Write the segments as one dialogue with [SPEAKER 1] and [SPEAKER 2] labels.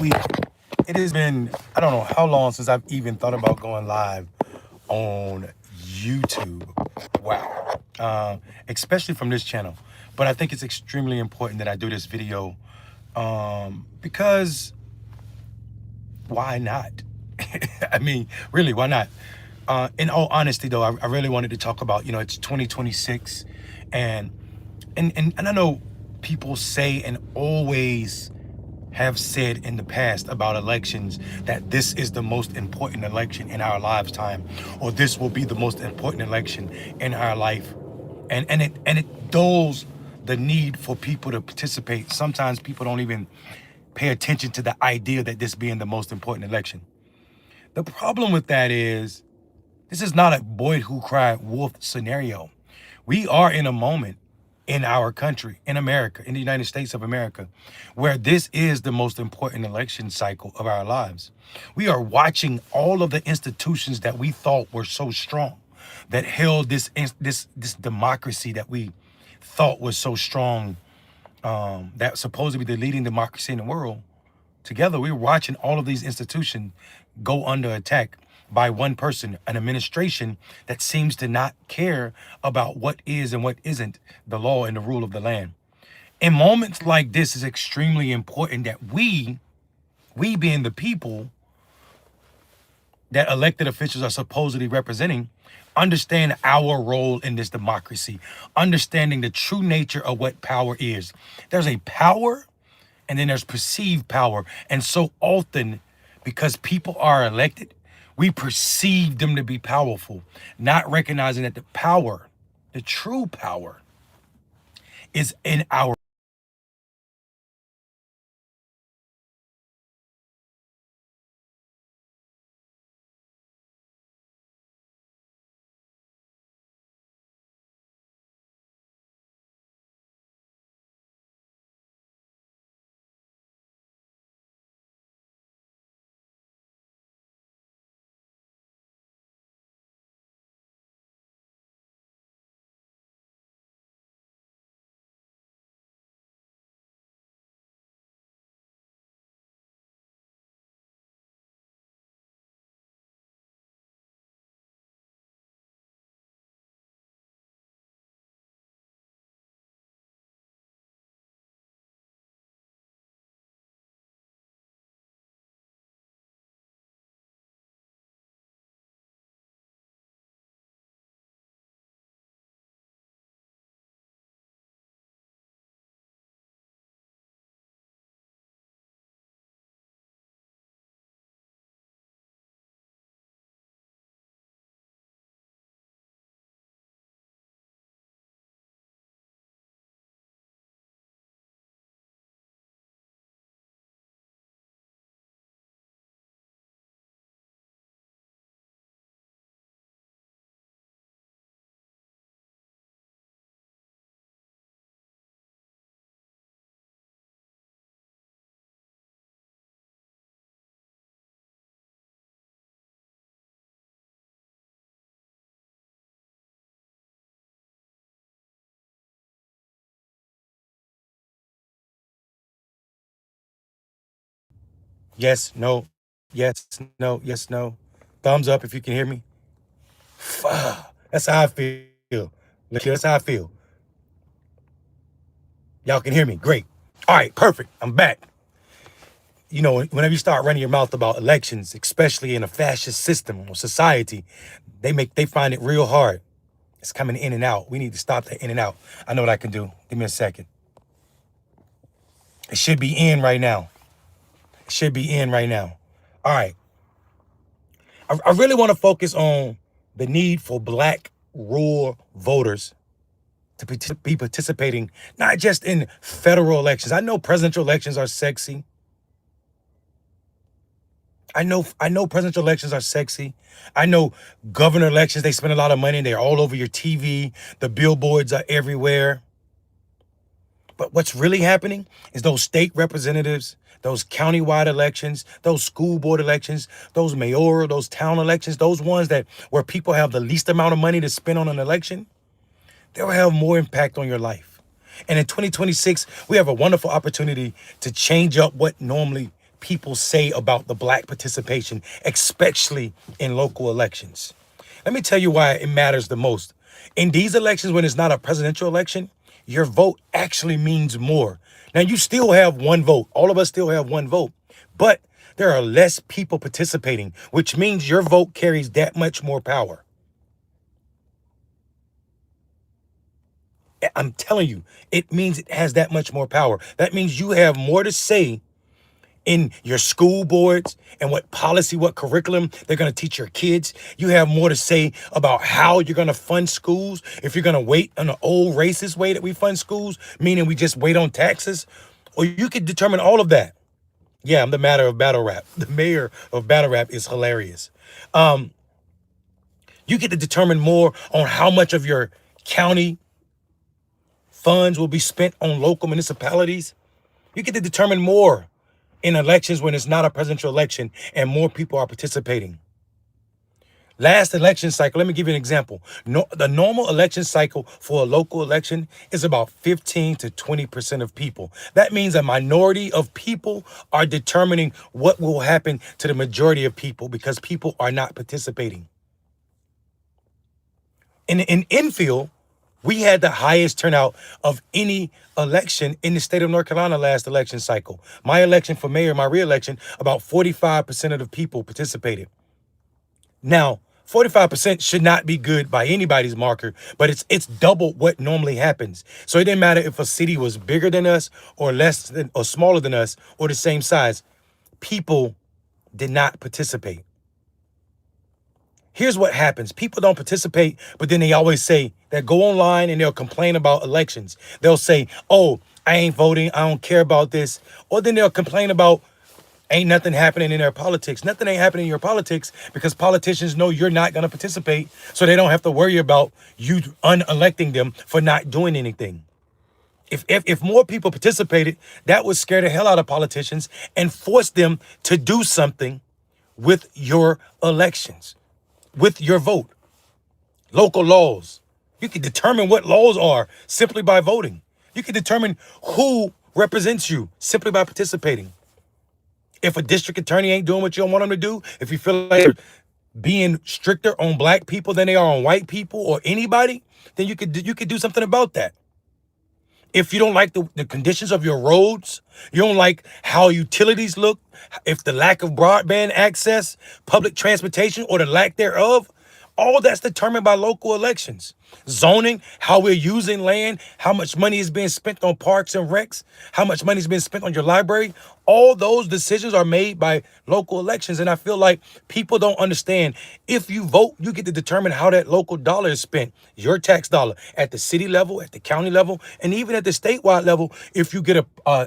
[SPEAKER 1] we it has been, I don't know how long since I've even thought about going live on YouTube. Wow. Especially from this channel. But I think it's extremely important that I do this video because why not? I mean, really, why not? In all honesty, though, I really wanted to talk about, it's 2026, and and I know people say and always have said in the past about elections that this is the most important election in our lifetime, or this will be the most important election in our life, and it dulls the need for people to participate. Sometimes people don't even pay attention to the idea that this being the most important election. The problem with that is this is not a boy who cried wolf scenario. We are in a moment in our country, in America, in the United States of America, where this is the most important election cycle of our lives. We are watching all of the institutions that we thought were so strong, that held this democracy that we thought was so strong, that supposed to be the leading democracy in the world. Together, we're watching all of these institutions go under attack by one person, an administration that seems to not care about what is and what isn't the law and the rule of the land. In moments like this, it's extremely important that we being the people that elected officials are supposedly representing, understand our role in this democracy, understanding the true nature of what power is. There's a power and then there's perceived power. And so often, because people are elected, we perceive them to be powerful, not recognizing that the power, the true power, is in our. Yes, no, yes, no, yes, no. Thumbs up if you can hear me. That's how I feel. Look, that's how I feel. Y'all can hear me. Great. All right, perfect. I'm back. Whenever you start running your mouth about elections, especially in a fascist system or society, they find it real hard. It's coming in and out. We need to stop that in and out. I know what I can do. Give me a second. It should be in right now. It should be in right now. All right. I really want to focus on the need for black rural voters to be participating, not just in federal elections. I know presidential elections are sexy. I know presidential elections are sexy. I know governor elections, they spend a lot of money and they're all over your TV. The billboards are everywhere. But what's really happening is those state representatives, those countywide elections, those school board elections, those mayoral, those town elections, those ones that where people have the least amount of money to spend on an election, they'll have more impact on your life. And in 2026, we have a wonderful opportunity to change up what normally people say about the black participation, especially in local elections. Let me tell you why it matters the most. In these elections, when it's not a presidential election, your vote actually means more. Now, you still have one vote. All of us still have one vote. But there are less people participating, which means your vote carries that much more power. I'm telling you, it means it has that much more power. That means you have more to say in your school boards and what policy, what curriculum they're going to teach your kids. You have more to say about how you're going to fund schools. If you're going to wait on the old racist way that we fund schools, meaning we just wait on taxes, or you could determine all of that. Yeah, I'm the matter of battle rap. The mayor of battle rap is hilarious. You get to determine more on how much of your county funds will be spent on local municipalities. You get to determine more in elections when it's not a presidential election and more people are participating. Last election cycle, let me give you an example. No, the normal election cycle for a local election is about 15 to 20% of people. That means a minority of people are determining what will happen to the majority of people because people are not participating. In infield, we had the highest turnout of any election in the state of North Carolina last election cycle. My election for mayor, my re-election, about 45% of the people participated. Now, 45% should not be good by anybody's marker, but it's double what normally happens. So it didn't matter if a city was bigger than us or less than or smaller than us or the same size. People did not participate. Here's what happens. People don't participate, but then they always say that go online and they'll complain about elections. They'll say, oh, I ain't voting. I don't care about this. Or then they'll complain about ain't nothing happening in their politics. Nothing ain't happening in your politics because politicians know you're not going to participate. So they don't have to worry about you unelecting them for not doing anything. If more people participated, that would scare the hell out of politicians and force them to do something with your elections, with your vote. Local laws. You can determine what laws are simply by voting. You can determine who represents you simply by participating. If a district attorney ain't doing what you don't want them to do, if you feel like they're being stricter on black people than they are on white people or anybody, then you could do something about that. If you don't like the conditions of your roads, you don't like how utilities look, if the lack of broadband access, public transportation, or the lack thereof, all that's determined by local elections. Zoning, how we're using land, how much money is being spent on parks and recs, how much money is being spent on your library. All those decisions are made by local elections. And I feel like people don't understand. If you vote, you get to determine how that local dollar is spent. Your tax dollar at the city level, at the county level, and even at the statewide level, if you get a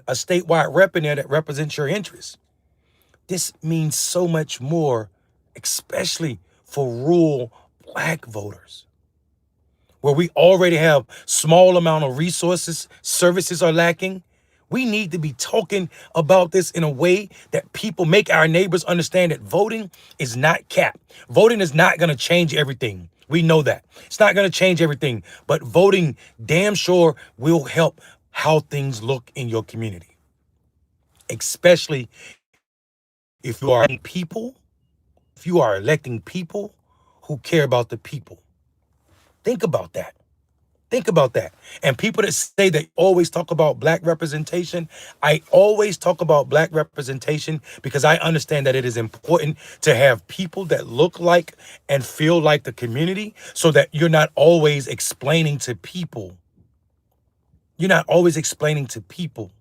[SPEAKER 1] statewide rep in there that represents your interests. This means so much more, especially for rural black voters, where we already have small amount of resources, services are lacking. We need to be talking about this in a way that people make our neighbors understand that voting is not capped. Voting is not going to change everything. We know that. It's not going to change everything, but voting damn sure will help how things look in your community, especially if you are people, if you are electing people who care about the people. Think about that. Think about that. And people that say they always talk about black representation, I always talk about black representation because I understand that it is important to have people that look like and feel like the community so that you're not always explaining to people. You're not always explaining to people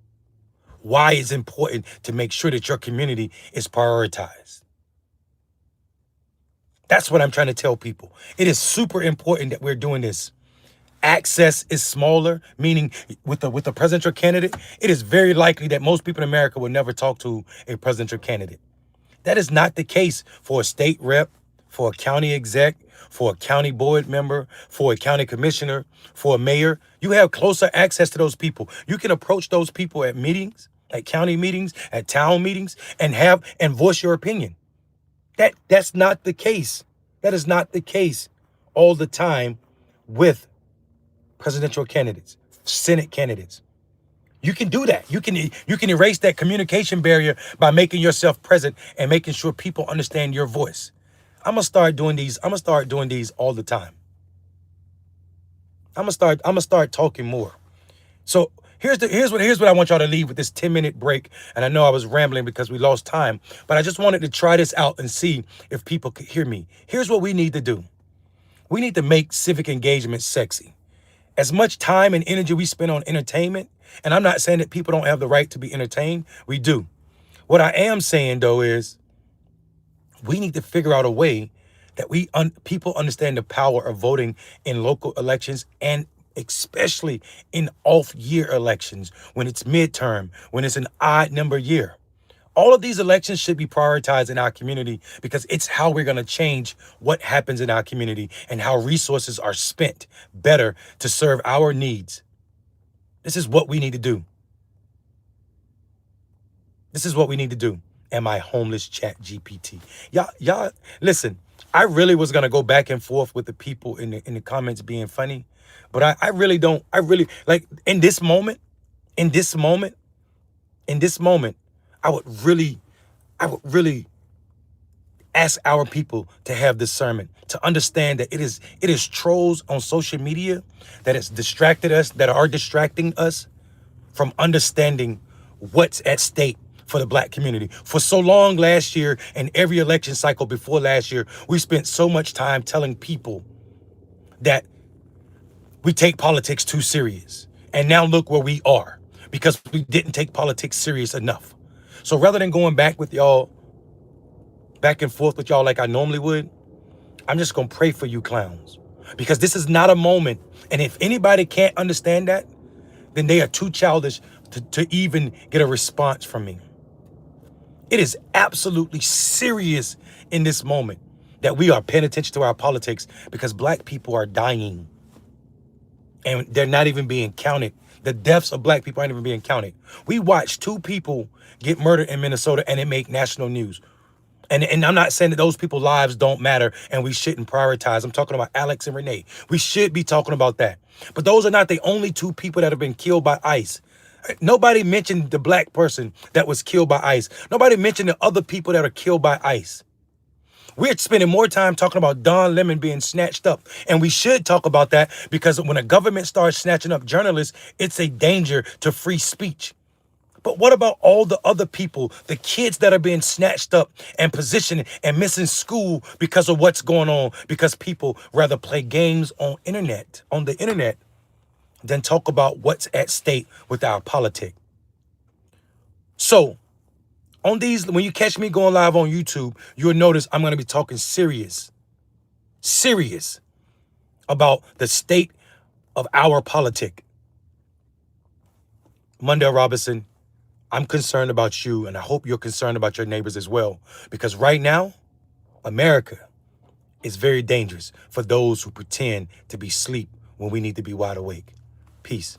[SPEAKER 1] why it's important to make sure that your community is prioritized. That's what I'm trying to tell people. It is super important that we're doing this. Access is smaller, meaning with a presidential candidate, it is very likely that most people in America will never talk to a presidential candidate. That is not the case for a state rep, for a county exec, for a county board member, for a county commissioner, for a mayor. You have closer access to those people. You can approach those people at meetings, at county meetings, at town meetings, and voice your opinion. That's not the case. That is not the case all the time with presidential candidates, Senate candidates. You can do that. You can erase that communication barrier by making yourself present and making sure people understand your voice. I'm gonna start doing these. I'm gonna start doing these all the time. I'm gonna start talking more. So here's what I want y'all to leave with this 10-minute break. And I know I was rambling because we lost time, but I just wanted to try this out and see if people could hear me. Here's what we need to do. We need to make civic engagement sexy. As much time and energy we spend on entertainment, and I'm not saying that people don't have the right to be entertained, we do. What I am saying though is we need to figure out a way that people understand the power of voting in local elections, and especially in off-year elections, when it's midterm, when it's an odd number year. All of these elections should be prioritized in our community because it's how we're going to change what happens in our community and how resources are spent better to serve our needs. This is what we need to do. This is what we need to do. Am I homeless, Chat GPT? Y'all, listen, I really was gonna go back and forth with the people in the comments being funny, but I really don't. I really like in this moment, in this moment, in this moment, I would really ask our people to have discernment, to understand that it is trolls on social media that has distracted us, that are distracting us from understanding what's at stake for the black community. For so long last year and every election cycle before last year, we spent so much time telling people that we take politics too serious. And now look where we are because we didn't take politics serious enough. So rather than going back and forth with y'all like I normally would, I'm just going to pray for you clowns because this is not a moment. And if anybody can't understand that, then they are too childish to even get a response from me. It is absolutely serious in this moment that we are paying attention to our politics because black people are dying and they're not even being counted. The deaths of black people aren't even being counted. We watched 2 people get murdered in Minnesota and it made national news. And I'm not saying that those people's lives don't matter and we shouldn't prioritize. I'm talking about Alex and Renee. We should be talking about that. But those are not the only 2 people that have been killed by ICE. Nobody mentioned the black person that was killed by ICE. Nobody mentioned the other people that are killed by ICE. We're spending more time talking about Don Lemon being snatched up. And we should talk about that because when a government starts snatching up journalists, it's a danger to free speech. But what about all the other people, the kids that are being snatched up and positioned and missing school because of what's going on? Because people rather play games on the internet, than talk about what's at stake with our politics. So on these, when you catch me going live on YouTube, you'll notice I'm going to be talking serious about the state of our politic. Mondale Robinson, I'm concerned about you, and I hope you're concerned about your neighbors as well. Because right now, America is very dangerous for those who pretend to be asleep when we need to be wide awake. Peace.